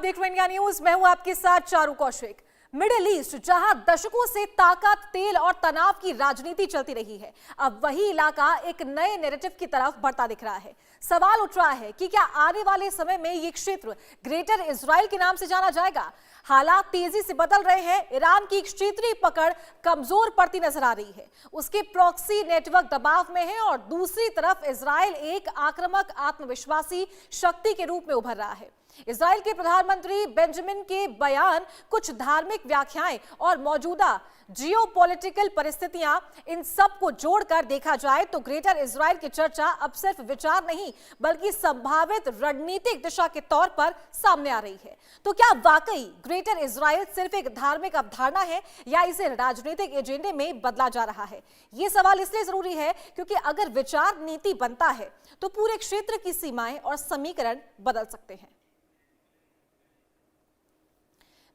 देख रहे हैं इंडिया न्यूज। मैं हूं आपके साथ चारू कौशिक। मिडिल ईस्ट जहां दशकों से ताकत, तेल और तनाव की राजनीति चलती रही है, अब वही इलाका एक नए नैरेटिव की तरफ बढ़ता दिख रहा है। सवाल उठ रहा है कि क्या आने वाले समय में ये क्षेत्र ग्रेटर इजराइल के नाम से जाना जाएगा। हालात तेजी से बदल रहे हैं। ईरान की क्षेत्रीय पकड़ कमजोर पड़ती नजर आ रही है, उसके प्रॉक्सी नेटवर्क दबाव में है और दूसरी तरफ इजराइल एक आक्रामक, आत्मविश्वासी शक्ति के रूप में उभर रहा है। इजराइल के प्रधानमंत्री बेंजामिन के बयान, कुछ धार्मिक व्याख्याएं और मौजूदा जियोपॉलिटिकल परिस्थितियां, इन सब को जोड़कर देखा जाए तो ग्रेटर इजराइल की चर्चा अब सिर्फ विचार नहीं बल्कि संभावित रणनीतिक दिशा के तौर पर सामने आ रही है। तो क्या वाकई ग्रेटर इजराइल सिर्फ एक धार्मिक अवधारणा है या इसे राजनीतिक एजेंडे में बदला जा रहा है? यह सवाल इसलिए जरूरी है क्योंकि अगर विचार नीति बनता है तो पूरे क्षेत्र की सीमाएं और समीकरण बदल सकते हैं।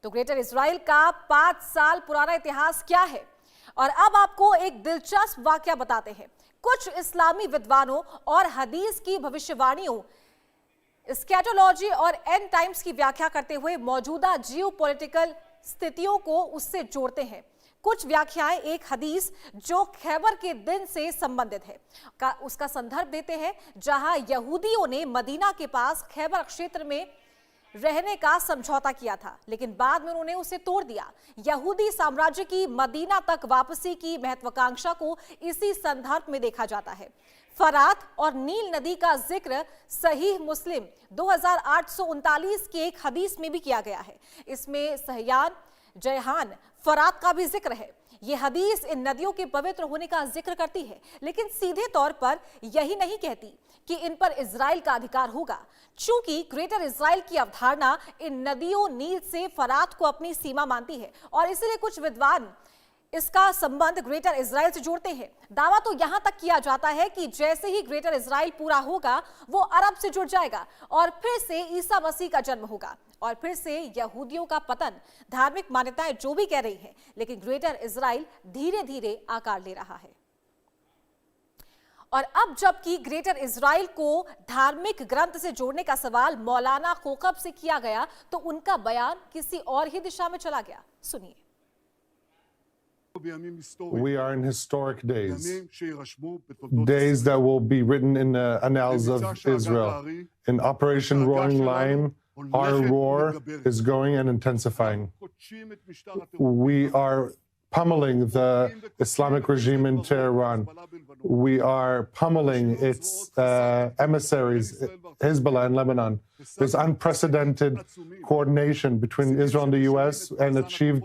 तो ग्रेटर इजराइल का 5 साल पुराना इतिहास क्या है, और अब आपको एक दिलचस्प वाकया बताते हैं। कुछ इस्लामी विद्वानों और हदीस की भविष्यवाणियों, एस्कैटोलॉजी और एंड टाइम्स की व्याख्या करते हुए मौजूदा जियोपॉलिटिकल स्थितियों को उससे जोड़ते हैं। कुछ व्याख्याएं एक हदीस जो खैबर के दिन से संबंधित है उसका संदर्भ देते हैं, जहां यहूदियों ने मदीना के पास खैबर क्षेत्र में रहने का समझौता किया था, लेकिन बाद में उन्होंने उसे तोड़ दिया। यहूदी साम्राज्य की मदीना तक वापसी की महत्वाकांक्षा को इसी संदर्भ में देखा जाता है। फरात और नील नदी का जिक्र सहीह मुस्लिम 2839 के एक हदीस में भी किया गया है। इसमें सहयान, जयहान, फरात का भी जिक्र है। यह हदीस इन नदियों के पवित्र होने का जिक्र करती है, लेकिन सीधे तौर पर यही नहीं कहती कि इन पर इजराइल का अधिकार होगा। चूंकि ग्रेटर इजराइल की अवधारणा इन नदियों नील से फरात को अपनी सीमा मानती है और इसलिए कुछ विद्वान इसका संबंध ग्रेटर इजराइल से जोड़ते हैं। दावा तो यहां तक किया जाता है कि जैसे ही ग्रेटर इजराइल पूरा होगा वो अरब से जुड़ जाएगा और फिर से ईसा मसीह का जन्म होगा और फिर से यहूदियों का पतन। धार्मिक मान्यताएं जो भी कह रही हैं, लेकिन ग्रेटर इजराइल धीरे धीरे आकार ले रहा है। और अब जबकि ग्रेटर इजराइल को धार्मिक ग्रंथ से जोड़ने का सवाल मौलाना खोकब से किया गया तो उनका बयान किसी और ही दिशा में चला गया। सुनिए। We are in historic days, days that will be written in the annals of Israel. In Operation Roaring Lion, our roar is growing and intensifying. We are pummeling the Islamic regime in Tehran. We are pummeling its emissaries, Hezbollah in Lebanon. There's unprecedented coordination between Israel and the U.S. and achieved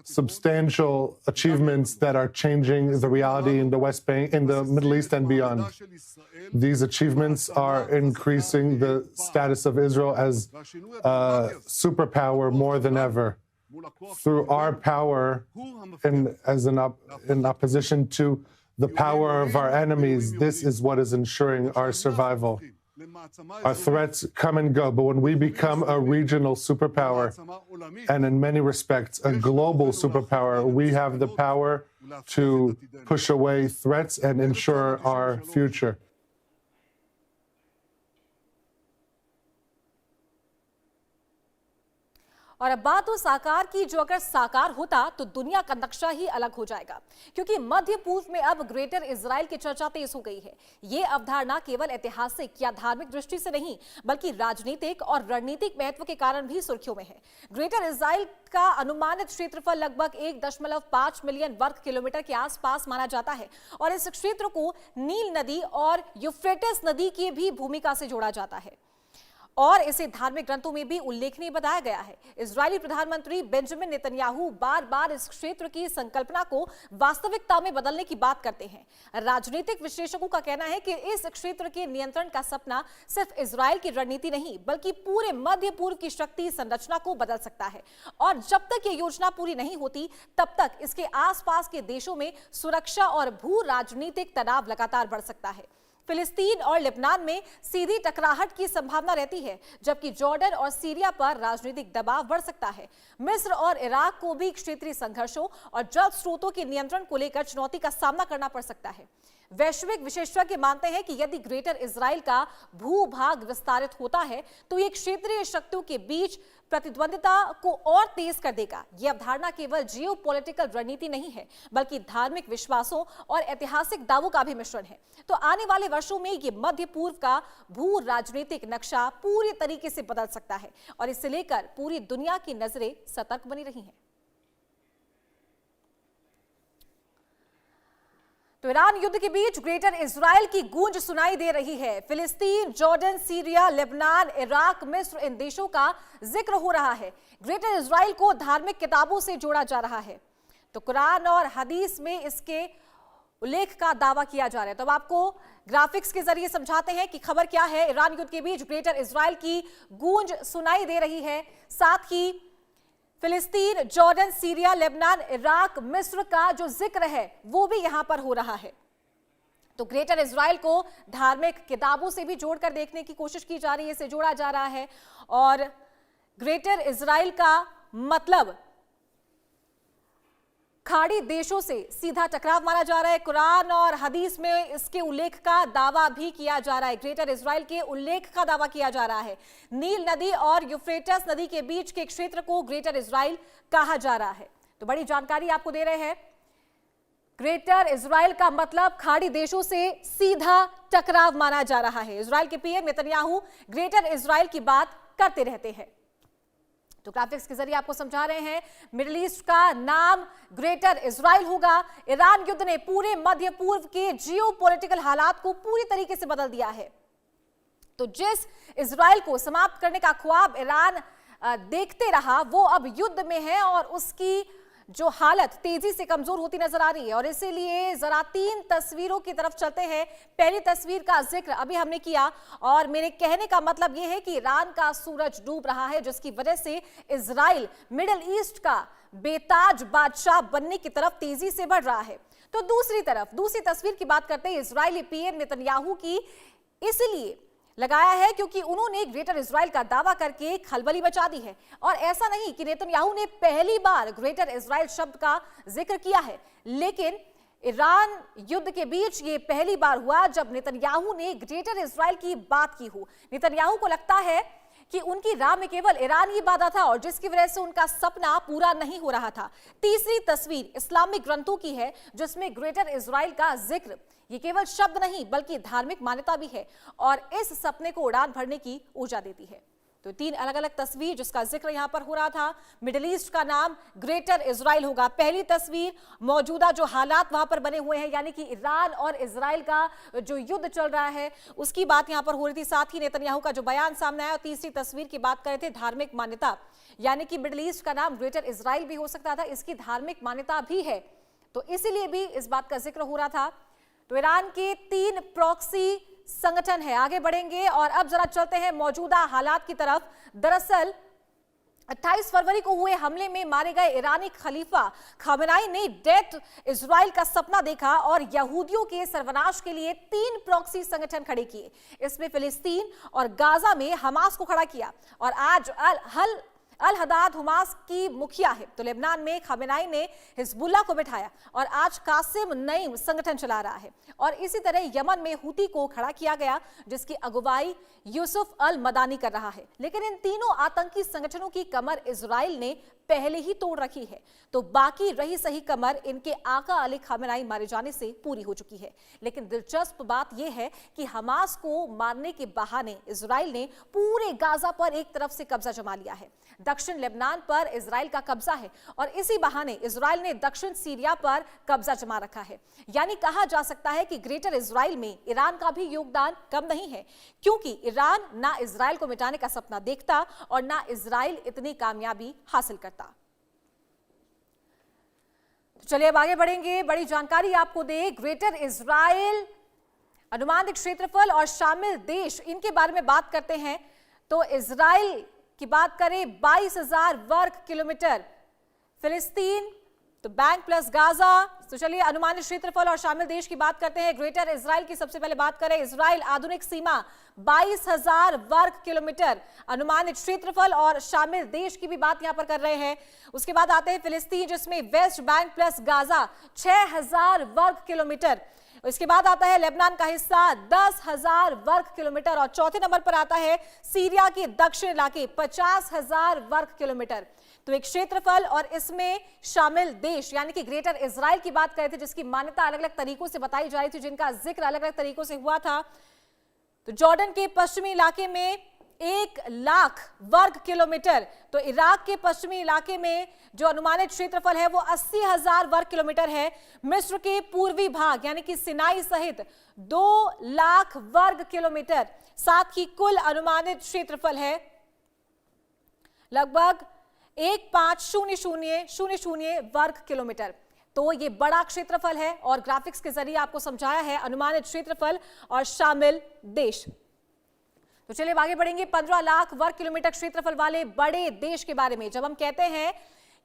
substantial achievements that are changing the reality in the West Bank, in the Middle East and beyond. These achievements are increasing the status of Israel as a superpower more than ever. Through our power in opposition to the power of our enemies, this is what is ensuring our survival. Our threats come and go, but when we become a regional superpower, and in many respects a global superpower, we have the power to push away threats and ensure our future. और अब बात उस आकार की जो अगर साकार होता तो दुनिया का नक्शा ही अलग हो जाएगा, क्योंकि मध्य पूर्व में अब ग्रेटर इजराइल की चर्चा तेज हो गई है। ये अवधारणा केवल ऐतिहासिक या धार्मिक दृष्टि से नहीं बल्कि राजनीतिक और रणनीतिक महत्व के कारण भी सुर्खियों में है। ग्रेटर इजराइल का अनुमानित क्षेत्रफल लगभग 1.5 मिलियन वर्ग किलोमीटर के आसपास माना जाता है और इस क्षेत्र को नील नदी और यूफ्रेटिस नदी की भी भूमिका से जोड़ा जाता है और इसे धार्मिक ग्रंथों में भी उल्लेखनीय बताया गया है। इजरायली प्रधानमंत्री बेंजामिन नेतन्याहू बार-बार इस क्षेत्र की संकल्पना को वास्तविकता में बदलने की बात करते हैं। राजनीतिक विश्लेषकों का कहना है कि इस क्षेत्र के नियंत्रण का सपना सिर्फ इजराइल की रणनीति नहीं बल्कि पूरे मध्य पूर्व की शक्ति संरचना को बदल सकता है और जब तक ये योजना पूरी नहीं होती तब तक इसके आसपास के देशों में सुरक्षा और भू राजनीतिक तनाव लगातार बढ़ सकता है। फिलिस्तीन और लेबनान में सीधी टकराहट की संभावना रहती है, जबकि जॉर्डन और सीरिया पर राजनीतिक दबाव बढ़ सकता है। मिस्र और इराक को भी क्षेत्रीय संघर्षों और जल स्रोतों के नियंत्रण को लेकर चुनौती का सामना करना पड़ सकता है। वैश्विक विशेषज्ञ मानते हैं कि यदि ग्रेटर इजराइल का भूभाग विस्तारित होता है तो ये क्षेत्रीय शक्तियों के बीच प्रतिद्वंदिता को और तेज कर देगा। यह अवधारणा केवल जियोपॉलिटिकल रणनीति नहीं है, बल्कि धार्मिक विश्वासों और ऐतिहासिक दावों का भी मिश्रण है। तो आने वाले वर्षों में ये मध्य पूर्व का भू राजनीतिक नक्शा पूरी तरीके से बदल सकता है और इसे लेकर पूरी दुनिया की नजरें सतर्क बनी रही हैं। तो ईरान युद्ध के बीच ग्रेटर इजराइल की गूंज सुनाई दे रही है। फिलिस्तीन, जॉर्डन, सीरिया, लेबनान, इराक, मिस्र, इन देशों का जिक्र हो रहा है। ग्रेटर इजराइल को धार्मिक किताबों से जोड़ा जा रहा है, तो कुरान और हदीस में इसके उल्लेख का दावा किया जा रहा है। तो अब आपको ग्राफिक्स के जरिए समझाते हैं कि खबर क्या है। ईरान युद्ध के बीच ग्रेटर इजराइल की गूंज सुनाई दे रही है, साथ ही फिलिस्तीन, जॉर्डन, सीरिया, लेबनान, इराक, मिस्र का जो जिक्र है वो भी यहां पर हो रहा है। तो ग्रेटर इजराइल को धार्मिक किताबों से भी जोड़कर देखने की कोशिश की जा रही है, इसे जोड़ा जा रहा है। और ग्रेटर इजराइल का मतलब खाड़ी देशों से सीधा टकराव माना जा रहा है। कुरान और हदीस में इसके उल्लेख का दावा भी किया जा रहा है, ग्रेटर इजराइल के उल्लेख का दावा किया जा रहा है। नील नदी और यूफ्रेटस नदी के बीच के क्षेत्र को ग्रेटर इजराइल कहा जा रहा है। तो बड़ी जानकारी आपको दे रहे हैं। ग्रेटर इजराइल का मतलब खाड़ी देशों से सीधा टकराव माना जा रहा है। इजराइल के पीएम नेतन्याहू ग्रेटर इजराइल की बात करते रहते हैं। तो ग्राफिक्स के जरिए आपको समझा रहे हैं, मिडिल ईस्ट का नाम ग्रेटर इजराइल होगा। ईरान युद्ध ने पूरे मध्य पूर्व के जियोपॉलिटिकल हालात को पूरी तरीके से बदल दिया है। तो जिस इजराइल को समाप्त करने का ख्वाब ईरान देखते रहा, वो अब युद्ध में है और उसकी जो हालत तेजी से कमजोर होती नजर आ रही है। और इसीलिए जरा 3 तस्वीरों की तरफ चलते हैं। पहली तस्वीर का जिक्र अभी हमने किया और मेरे कहने का मतलब यह है कि ईरान का सूरज डूब रहा है, जिसकी वजह से इजराइल मिडिल ईस्ट का बेताज बादशाह बनने की तरफ तेजी से बढ़ रहा है। तो दूसरी तस्वीर की बात करते हैं इजरायली पीएम नेतन्याहू की, इसलिए लगाया है क्योंकि उन्होंने ग्रेटर इजराइल का दावा करके खलबली मचा दी है। और ऐसा नहीं कि नेतन्याहू ने पहली बार ग्रेटर इजराइल शब्द का जिक्र किया है, लेकिन ईरान युद्ध के बीच ये पहली बार हुआ जब नेतन्याहू ने ग्रेटर इजराइल की बात की हो। नेतन्याहू को लगता है कि उनकी राह में केवल ईरान ही बाधा था और जिसकी वजह से उनका सपना पूरा नहीं हो रहा था। तीसरी तस्वीर इस्लामिक ग्रंथों की है, जिसमें ग्रेटर इजराइल का जिक्र ये केवल शब्द नहीं बल्कि धार्मिक मान्यता भी है और इस सपने को उड़ान भरने की ऊर्जा देती है। तो 3 अलग अलग तस्वीर जिसका जिक्र यहां पर हो रहा था। मिडिल ईस्ट का नाम ग्रेटर इजराइल होगा। पहली तस्वीर मौजूदा जो हालात वहां पर बने हुए हैं, यानी कि ईरान और इजराइल का जो युद्ध चल रहा है उसकी बात यहां पर हो रही थी, साथ ही नेतन्याहू का जो बयान सामने आया। और तीसरी तस्वीर की बात कर रहे थे धार्मिक मान्यता, यानी कि मिडिल ईस्ट का नाम ग्रेटर इजराइल भी हो सकता था, इसकी धार्मिक मान्यता भी है, तो इसीलिए भी इस बात का जिक्र हो रहा था। तो ईरान के 3 प्रॉक्सी संगठन है। आगे बढ़ेंगे और अब जरा चलते हैं मौजूदा हालात की तरफ। दरअसल 28 फरवरी को हुए हमले में मारे गए ईरानी खलीफा खामेनेई ने डेथ इजराइल का सपना देखा और यहूदियों के सर्वनाश के लिए 3 प्रॉक्सी संगठन खड़े किए। इसमें फिलिस्तीन और गाजा में हमास को खड़ा किया और आज अल हदाद हमास की मुखिया है। तो लेबनान में खामेनेई ने हिजबुल्लाह को बिठाया और आज कासिम नईम संगठन चला रहा है। और इसी तरह यमन में हुती को खड़ा किया गया, जिसकी अगुवाई यूसुफ अल मदानी कर रहा है। लेकिन इन तीनों आतंकी संगठनों की कमर इजराइल ने पहले ही तोड़ रखी है, तो बाकी रही सही कमर इनके आका अली खामेनेई मारे जाने से पूरी हो चुकी है। लेकिन दिलचस्प बात यह है कि हमास को मारने के बहाने इजराइल ने पूरे गाजा पर एक तरफ से कब्जा जमा लिया है। दक्षिण लेबनान पर इजराइल का कब्जा है और इसी बहाने इजराइल ने दक्षिण सीरिया पर कब्जा जमा रखा है। यानी कहा जा सकता है कि ग्रेटर इजराइल में ईरान का भी योगदान कम नहीं है, क्योंकि ईरान ना इजराइल को मिटाने का सपना देखता और ना इजराइल इतनी कामयाबी हासिल करता। तो चलिए अब आगे बढ़ेंगे, बड़ी जानकारी आपको दे। ग्रेटर इजराइल, अनुमानित क्षेत्रफल और शामिल देश, इनके बारे में बात करते हैं। तो इजराइल की बात करें 22,000 वर्ग किलोमीटर, फिलिस्तीन तो बैंक प्लस गाजा। तो चलिए अनुमानित क्षेत्रफल और शामिल देश की बात करते हैं। ग्रेटर इजराइल की सबसे पहले बात करें। इजराइल आधुनिक सीमा 22,000 वर्ग किलोमीटर, अनुमानित क्षेत्रफल और शामिल देश की भी बात यहां पर कर रहे हैं। उसके बाद आते हैं फिलिस्तीन, जिसमें वेस्ट बैंक प्लस गाजा 6,000 वर्ग किलोमीटर। इसके बाद आता है लेबनान का हिस्सा 10,000 वर्ग किलोमीटर और चौथे नंबर पर आता है सीरिया के दक्षिण इलाके 50,000 वर्ग किलोमीटर। तो एक क्षेत्रफल और इसमें शामिल देश यानी कि ग्रेटर इजराइल की बात करें थे, जिसकी मान्यता अलग अलग तरीकों से बताई जा रही थी, जिनका जिक्र अलग अलग तरीकों से हुआ था। तो जॉर्डन के पश्चिमी इलाके में 1,00,000 वर्ग किलोमीटर, तो इराक के पश्चिमी इलाके में जो अनुमानित क्षेत्रफल है वो 80,000 वर्ग किलोमीटर है। मिस्र के पूर्वी भाग यानी कि सिनाई सहित 2,00,000 वर्ग किलोमीटर, साथ ही कुल अनुमानित क्षेत्रफल है लगभग 15,000 वर्ग किलोमीटर। तो ये बड़ा क्षेत्रफल है और ग्राफिक्स के जरिए आपको समझाया है अनुमानित क्षेत्रफल और शामिल देश। तो चलिए आगे बढ़ेंगे 15,00,000 वर्ग किलोमीटर क्षेत्रफल वाले बड़े देश के बारे में। जब हम कहते हैं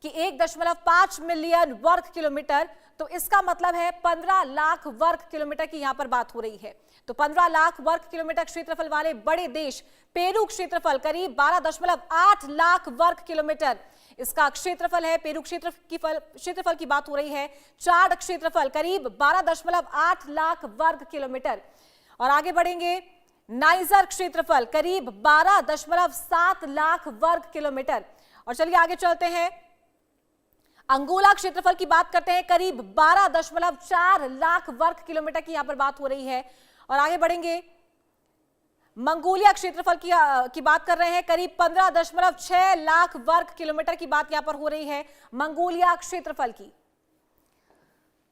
कि 1.5 मिलियन वर्ग किलोमीटर, तो इसका मतलब है 15,00,000 वर्ग किलोमीटर की यहां पर बात हो रही है। तो 15,00,000 वर्ग किलोमीटर क्षेत्रफल वाले बड़े देश पेरू क्षेत्रफल करीब 12.8 लाख वर्ग किलोमीटर इसका क्षेत्रफल है। पेरू क्षेत्रफल की बात हो रही है। चाड क्षेत्रफल करीब 12.8 लाख वर्ग किलोमीटर। और आगे बढ़ेंगे, नाइजर क्षेत्रफल करीब 12.7 लाख वर्ग किलोमीटर। और चलिए आगे चलते हैं, अंगोला क्षेत्रफल की बात करते हैं, करीब 12.4 लाख वर्ग किलोमीटर की यहां पर बात हो रही है। और आगे बढ़ेंगे, मंगोलिया क्षेत्रफल की बात कर रहे हैं, करीब 15.6 लाख वर्ग किलोमीटर की बात यहां पर हो रही है मंगोलिया क्षेत्रफल की।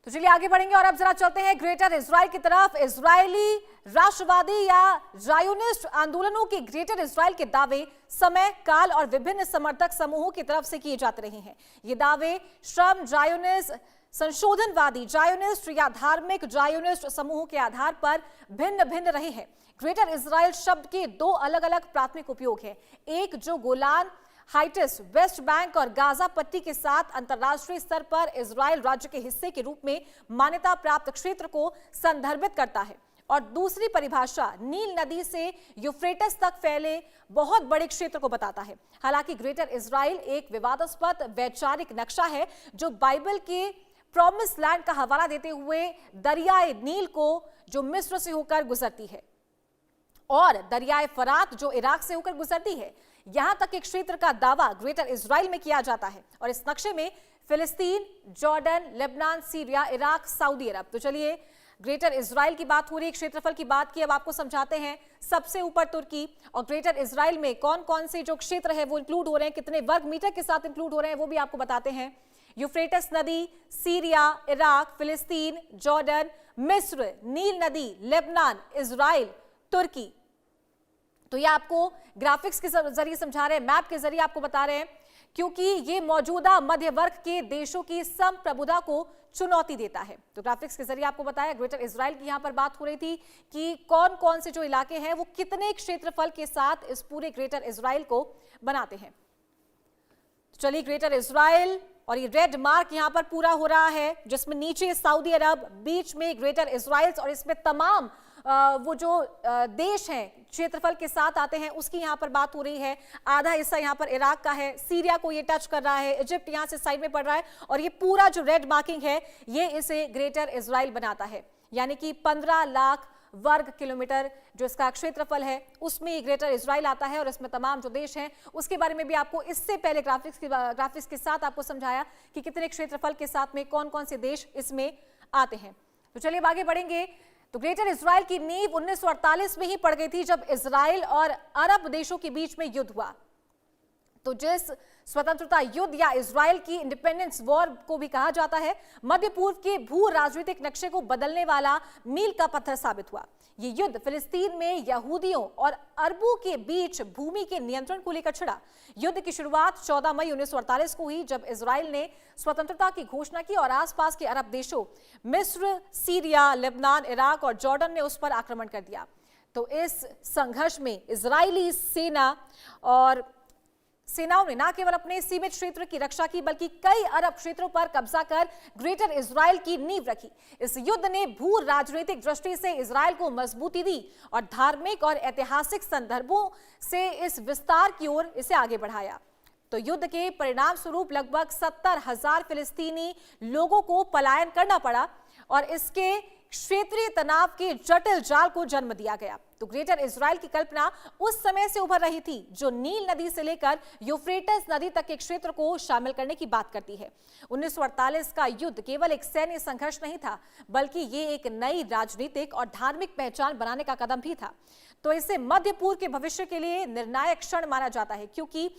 तो चलिए आगे बढ़ेंगे और अब जरा चलते हैं ग्रेटर इजराइल की तरफ। इजरायली राष्ट्रवादी या जायोनिस्ट आंदोलनों के ग्रेटर इजराइल के दावे समय, काल और विभिन्न समर्थक समूहों की तरफ से किए जाते रहे हैं। ये दावे श्रम जायोनिस्ट, संशोधनवादी जायोनिस्ट या धार्मिक जायोनिस्ट समूहों के आधार पर भिन्न भिन्न रहे हैं। ग्रेटर इजराइल शब्द के दो अलग अलग प्राथमिक उपयोग हैं। एक जो गोलान हाइट्स, वेस्ट बैंक और गाजा पट्टी के साथ अंतरराष्ट्रीय स्तर पर इजराइल राज्य के हिस्से के रूप में मान्यता प्राप्त क्षेत्र को संदर्भित करता है, और दूसरी परिभाषा नील नदी से यूफ्रेटिस तक फैले बहुत बड़े क्षेत्र को बताता है। हालांकि ग्रेटर इजराइल एक विवादास्पद वैचारिक नक्शा है जो बाइबल के प्रॉमिस लैंड का हवाला देते हुए दरियाए नील को जो मिस्र से होकर गुजरती है और दरियाए फरात जो इराक से होकर गुजरती है, यहां तक एक क्षेत्र का दावा ग्रेटर इजराइल में किया जाता है। और इस नक्शे में फिलिस्तीन, Jordan, Lebanon, Syria, Iraq, Saudi Arab. तो चलिए ग्रेटर इजराइल की बात हो रही है, क्षेत्रफल की बात की, अब आपको समझाते हैं सबसे ऊपर तुर्की और ग्रेटर इजराइल में कौन कौन से जो क्षेत्र है वो इंक्लूड हो रहे हैं, कितने वर्ग मीटर के साथ इंक्लूड हो रहे हैं वो भी आपको बताते हैं। यूफ्रेटिस नदी, सीरिया, इराक, फिलिस्तीन, जॉर्डन, मिस्र, नील नदी, लेबनान, इजराइल, तुर्की। तो ये आपको ग्राफिक्स के जरिए समझा रहे हैं, मैप के जरिए आपको बता रहे हैं, क्योंकि ये मौजूदा मध्य वर्ग के देशों की संप्रभुता को चुनौती देता है। तो ग्राफिक्स के जरिए आपको बताया ग्रेटर इजराइल की यहां पर बात हो रही थी कि कौन कौन से जो इलाके हैं वो कितने क्षेत्रफल के साथ इस पूरे ग्रेटर इजराइल को बनाते हैं। चलिए ग्रेटर इजराइल, और ये रेड मार्क यहां पर पूरा हो रहा है जिसमें नीचे सऊदी अरब, बीच में ग्रेटर इजराइल, और इसमें तमाम वो जो देश हैं क्षेत्रफल के साथ आते हैं उसकी यहां पर बात हो रही है। आधा हिस्सा यहां पर इराक का है, सीरिया को ये टच कर रहा है, इजिप्ट यहां से साइड में पड़ रहा है, और ये पूरा जो रेड मार्किंग है ये इसे ग्रेटर इजराइल बनाता है। यानी कि 15,00,000 वर्ग किलोमीटर जो इसका क्षेत्रफल है उसमें ग्रेटर इजराइल आता है, और इसमें तमाम जो देश हैं उसके बारे में भी आपको इससे पहले ग्राफिक्स के साथ आपको समझाया कि कितने क्षेत्रफल के साथ में कौन कौन से देश इसमें आते हैं। तो चलिए आगे बढ़ेंगे। तो ग्रेटर इजराइल की नींव 1948 में ही पड़ गई थी जब इजराइल और अरब देशों के बीच में युद्ध हुआ। तो जिस स्वतंत्रता युद्ध या इजराइल की इंडिपेंडेंस वॉर को भी कहा जाता है, मध्य पूर्व के भू राजनीतिक नक्शे को बदलने वाला मील का पत्थर साबित हुआ। ये युद्ध फिलिस्तीन में यहूदियों और अरबों के बीच भूमि के नियंत्रण को लेकर छिड़ा। युद्ध की शुरुआत 14 मई 1948 को हुई जब इजराइल ने स्वतंत्रता की घोषणा की और आसपास के अरब देशों मिस्र, सीरिया, लेबनान, इराक और जॉर्डन ने उस पर आक्रमण कर दिया। तो इस संघर्ष में इजरायली सेनाओं ने न केवल अपने सीमित क्षेत्र की रक्षा की बल्कि कई अरब क्षेत्रों पर कब्जा कर ग्रेटर इजराइल की नींव रखी। इस युद्ध ने भू राजनीतिक दृष्टि से इजराइल को मजबूती दी और धार्मिक और ऐतिहासिक संदर्भों से इस विस्तार की ओर इसे आगे बढ़ाया। तो युद्ध के परिणाम स्वरूप लगभग 70,000 फिलिस्तीनी लोगों को पलायन करना पड़ा और इसके क्षेत्रीय तनाव के जटिल जाल को जन्म दिया गया। तो ग्रेटर इजराइल की कल्पना उस समय से उभर रही थी जो नील नदी से लेकर यूफ्रेटिस नदी तक के क्षेत्र को शामिल करने की बात करती है। 1948 का युद्ध केवल एक सैन्य संघर्ष नहीं था, बल्कि ये एक नई राजनीतिक और धार्मिक पहचान बनाने का कदम भी था। तो इसे मध्य पूर्व के भविष्य के लिए निर्णायक क्षण माना जाता है, क्योंकि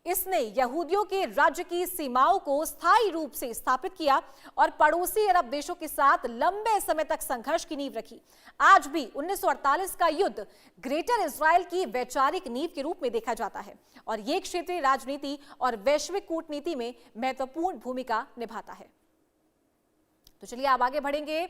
इसने यहूदियों के राज्य की सीमाओं को स्थायी रूप से स्थापित किया और पड़ोसी अरब देशों के साथ लंबे समय तक संघर्ष की नींव रखी। आज भी 1948 का युद्ध ग्रेटर इजराइल की वैचारिक नींव के रूप में देखा जाता है और ये क्षेत्रीय राजनीति और वैश्विक कूटनीति में महत्वपूर्ण भूमिका निभाता है। तो चलिए आप आगे बढ़ेंगे।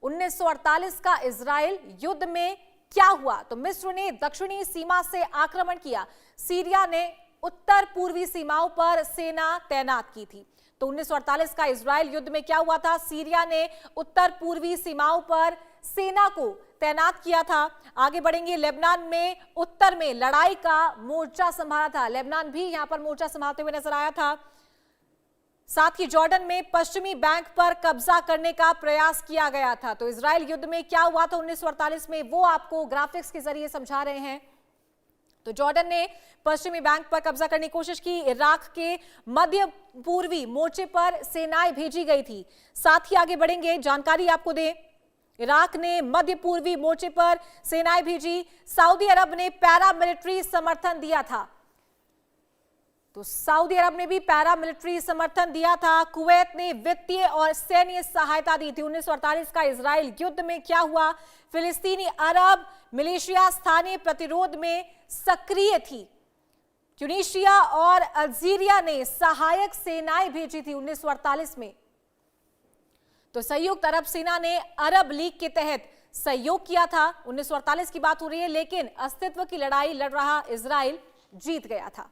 1948 का इजराइल युद्ध में क्या हुआ? तो मिस्र ने दक्षिणी सीमा से आक्रमण किया, सीरिया ने उत्तर पूर्वी सीमाओं पर सेना तैनात की थी। तो 1948 का इजराइल युद्ध में क्या हुआ था? सीरिया ने उत्तर पूर्वी सीमाओं पर सेना को तैनात किया था। आगे बढ़ेंगे। लेबनान में उत्तर में लड़ाई का मोर्चा संभाला था, लेबनान भी यहां पर मोर्चा संभालते हुए नजर आया था। साथ ही जॉर्डन में पश्चिमी बैंक पर कब्जा करने का प्रयास किया गया था। तो इजराइल युद्ध में क्या हुआ था 1948 में, वो आपको ग्राफिक्स के जरिए समझा रहे हैं। तो जॉर्डन ने पश्चिमी बैंक पर कब्जा करने की कोशिश की। इराक के मध्य पूर्वी मोर्चे पर सेनाएं भेजी गई थी। साथ ही आगे बढ़ेंगे, जानकारी आपको दें, इराक ने मध्य पूर्वी मोर्चे पर सेनाएं भेजी। सऊदी अरब ने पैरामिलिट्री समर्थन दिया था। तो सऊदी अरब ने भी पैरामिलिट्री समर्थन दिया था। कुवैत ने वित्तीय और सैन्य सहायता दी थी। 1948 का इजराइल युद्ध में क्या हुआ? फिलिस्तीनी अरब मिलिशिया स्थानीय प्रतिरोध में सक्रिय थी। ट्यूनीशिया और अल्जीरिया ने सहायक सेनाएं भेजी थी 1948 में। तो संयुक्त अरब सेना ने अरब लीग के तहत सहयोग किया था। 1948 की बात हो रही है, लेकिन अस्तित्व की लड़ाई लड़ रहा इजराइल जीत गया था।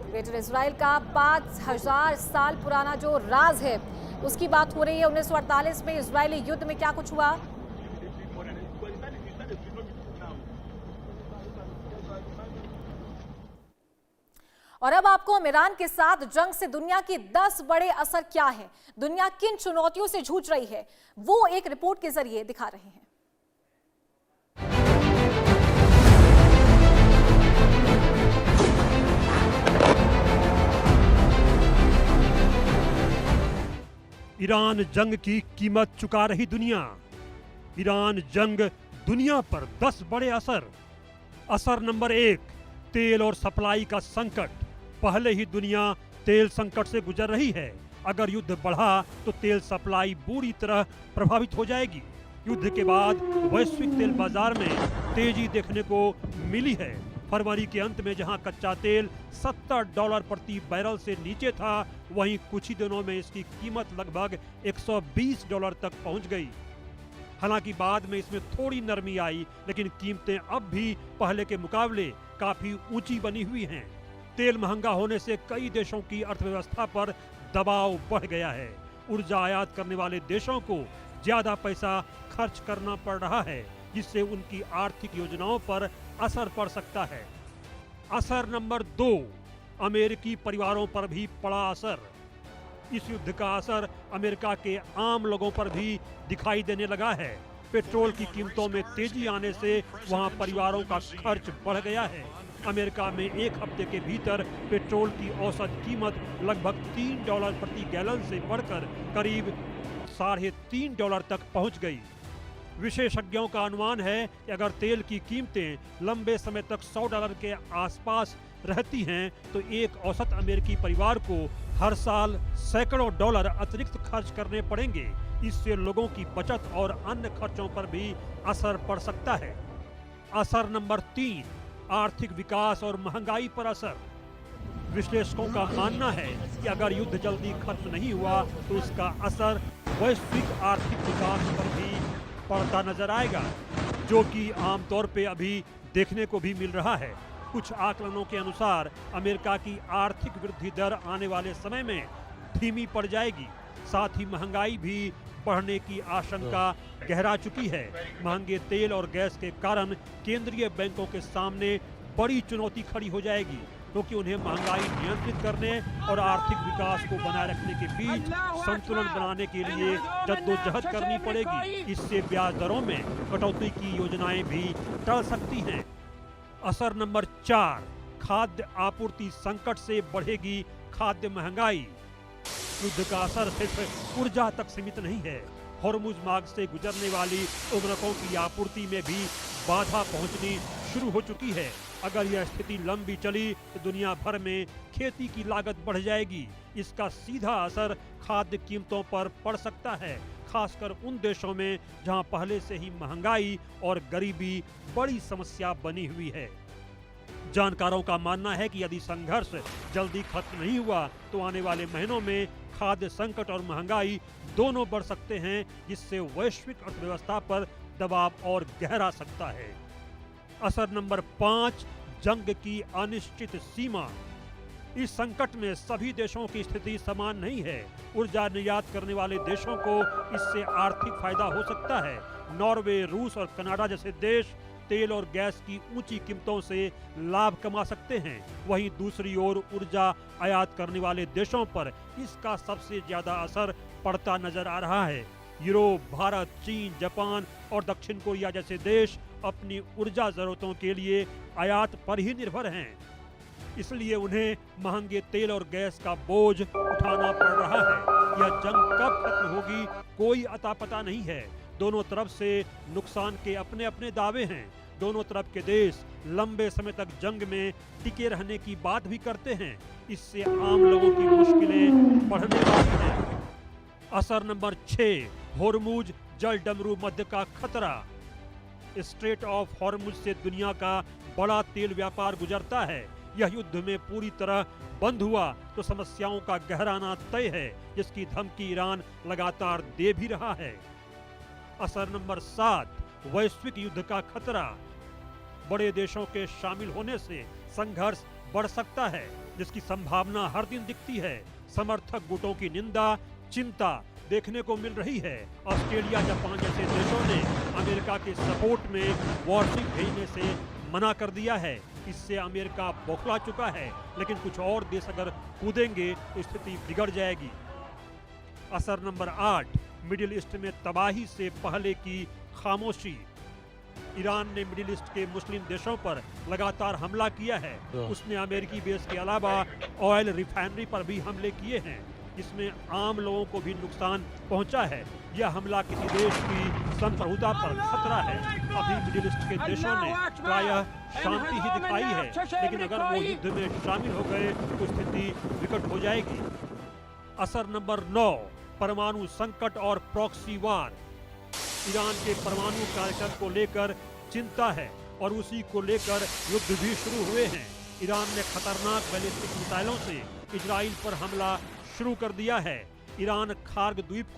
ग्रेटर इजराइल का 5000 साल पुराना जो राज है उसकी बात हो रही है। 1948 में इजरायली युद्ध में क्या कुछ हुआ? और अब आपको हम ईरान के साथ जंग से दुनिया के 10 बड़े असर क्या हैं, दुनिया किन चुनौतियों से जूझ रही है, वो एक रिपोर्ट के जरिए दिखा रहे हैं। ईरान जंग की कीमत चुका रही दुनिया। ईरान जंग दुनिया पर 10 बड़े असर। असर नंबर 1, तेल और सप्लाई का संकट। पहले ही दुनिया तेल संकट से गुजर रही है। अगर युद्ध बढ़ा तो तेल सप्लाई बुरी तरह प्रभावित हो जाएगी। युद्ध के बाद वैश्विक तेल बाजार में तेजी देखने को मिली है। फरवरी के अंत में जहां कच्चा तेल $70 प्रति बैरल से नीचे था, वहीं कुछ ही दिनों में इसकी कीमत लगभग $120 तक पहुंच गई। हालांकि बाद में इसमें थोड़ी नरमी आई, लेकिन कीमतें अब भी पहले के मुकाबले काफी ऊंची बनी हुई हैं। तेल महंगा होने से कई देशों की अर्थव्यवस्था पर दबाव बढ़ गया है। ऊर्जा आयात करने वाले देशों को ज्यादा पैसा खर्च करना पड़ रहा है, जिससे उनकी आर्थिक योजनाओं पर असर पड़ सकता है। असर नंबर 2, अमेरिकी परिवारों पर भी पड़ा असर। इस युद्ध का असर अमेरिका के आम लोगों पर भी दिखाई देने लगा है। पेट्रोल की कीमतों में तेजी आने से वहां परिवारों का खर्च बढ़ गया है। अमेरिका में एक हफ्ते के भीतर पेट्रोल की औसत कीमत लगभग $3 प्रति गैलन से बढ़कर करीब $3.5 तक पहुंच गई। विशेषज्ञों का अनुमान है कि अगर तेल की कीमतें लंबे समय तक $100 के आसपास रहती हैं, तो एक औसत अमेरिकी परिवार को हर साल सैकड़ों डॉलर अतिरिक्त खर्च करने पड़ेंगे। इससे लोगों की बचत और अन्य खर्चों पर भी असर पड़ सकता है। असर नंबर 3, आर्थिक विकास और महंगाई पर असर। विश्लेषकों का मानना है कि अगर युद्ध जल्दी खत्म नहीं हुआ तो इसका असर वैश्विक आर्थिक विकास पर भी पड़ता नजर आएगा, जो कि आमतौर पे अभी देखने को भी मिल रहा है। कुछ आकलनों के अनुसार अमेरिका की आर्थिक वृद्धि दर आने वाले समय में धीमी पड़ जाएगी। साथ ही महंगाई भी बढ़ने की आशंका गहरा चुकी है। महंगे तेल और गैस के कारण केंद्रीय बैंकों के सामने बड़ी चुनौती खड़ी हो जाएगी, क्योंकि उन्हें महंगाई नियंत्रित करने और आर्थिक विकास को बनाए रखने के बीच संतुलन बनाने के लिए जद्दोजहद करनी पड़ेगी। इससे ब्याज दरों में कटौती की योजनाएं भी टल सकती हैं। असर नंबर 4, खाद्य आपूर्ति संकट से बढ़ेगी खाद्य महंगाई। युद्ध का असर सिर्फ ऊर्जा तक सीमित नहीं है। हॉर्मुज मार्ग से गुजरने वाली उर्वरकों की आपूर्ति में भी बाधा पहुंचनी शुरू हो चुकी है। अगर यह स्थिति लंबी चली तो दुनिया भर में खेती की लागत बढ़ जाएगी। इसका सीधा असर खाद्य कीमतों पर पड़ सकता है, खासकर उन देशों में जहां पहले से ही महंगाई और गरीबी बड़ी समस्या बनी हुई है। जानकारों का मानना है कि यदि संघर्ष जल्दी खत्म नहीं हुआ तो आने वाले महीनों में खाद्य संकट और महंगाई दोनों बढ़ सकते हैं, जिससे वैश्विक अर्थव्यवस्था पर दबाव और गहरा सकता है। असर नंबर 5, जंग की अनिश्चित सीमा। इस संकट में सभी देशों की स्थिति समान नहीं है। ऊर्जा निर्यात करने वाले देशों को इससे आर्थिक फायदा हो सकता है। नॉर्वे, रूस और कनाडा जैसे देश तेल और गैस की ऊंची कीमतों से लाभ कमा सकते हैं। वहीं दूसरी ओर ऊर्जा आयात करने वाले देशों पर इसका सबसे ज्यादा असर पड़ता नजर आ रहा है। यूरोप, भारत, चीन, जापान और दक्षिण कोरिया जैसे देश अपनी ऊर्जा जरूरतों के लिए आयात पर ही निर्भर हैं। इसलिए उन्हें महंगे तेल और गैस का बोझ उठाना पड़ रहा है। यह जंग कब खत्म होगी कोई अता पता नहीं है। दोनों तरफ से नुकसान के अपने अपने दावे हैं। दोनों तरफ के देश लंबे समय तक जंग में टिके रहने की बात भी करते हैं। इससे आम लोगों की मुश्किलें बढ़ने वाली हैं। असर नंबर 6, हॉर्मुज जल डमरू मध्य का खतरा। स्ट्रेट ऑफ हॉर्मुज से दुनिया का बड़ा तेल व्यापार गुजरता है। यह युद्ध में पूरी तरह बंद हुआ तो समस्याओं का गहराना तय है, जिसकी धमकी ईरान लगातार दे भी रहा है। असर नंबर 7, वैश्विक युद्ध का खतरा। बड़े देशों के शामिल होने से संघर्ष बढ़ सकता है, जिसकी संभावना हर दिन दिखती है। समर्थक गुटों की निंदा, चिंता देखने को मिल रही है। ऑस्ट्रेलिया, जापान जैसे देशों ने अमेरिका के सपोर्ट में वॉरशिप भेजने से मना कर दिया है। इससे अमेरिका बौखला चुका है, लेकिन कुछ और देश अगर कूदेंगे तो स्थिति बिगड़ जाएगी। असर नंबर 8, मिडिल ईस्ट में तबाही से पहले की खामोशी। ईरान ने मिडिल ईस्ट के मुस्लिम देशों पर लगातार हमला किया है। उसने अमेरिकी बेस के अलावा ऑयल रिफाइनरी पर भी हमले किए हैं। इसमें आम लोगों को भी नुकसान पहुंचा है। यह हमला किसी देश की संप्रभुता पर खतरा है। अभी मिडिल ईस्ट के देशों ने प्रायः शांति ही दिखाई है, लेकिन अगर वो युद्ध में शामिल हो गए तो स्थिति विकट हो जाएगी। असर नंबर 9, परमाणु संकट और प्रॉक्सी वार। ईरान के परमाणु कार्यक्रम को लेकर चिंता है और उसी को लेकर युद्ध भी शुरू हुए हैं। ईरान ने खतरनाक बैलिस्टिक मिसाइलों से इजराइल पर हमला शुरू कर दिया है। ईरान खार्ग द्वीप को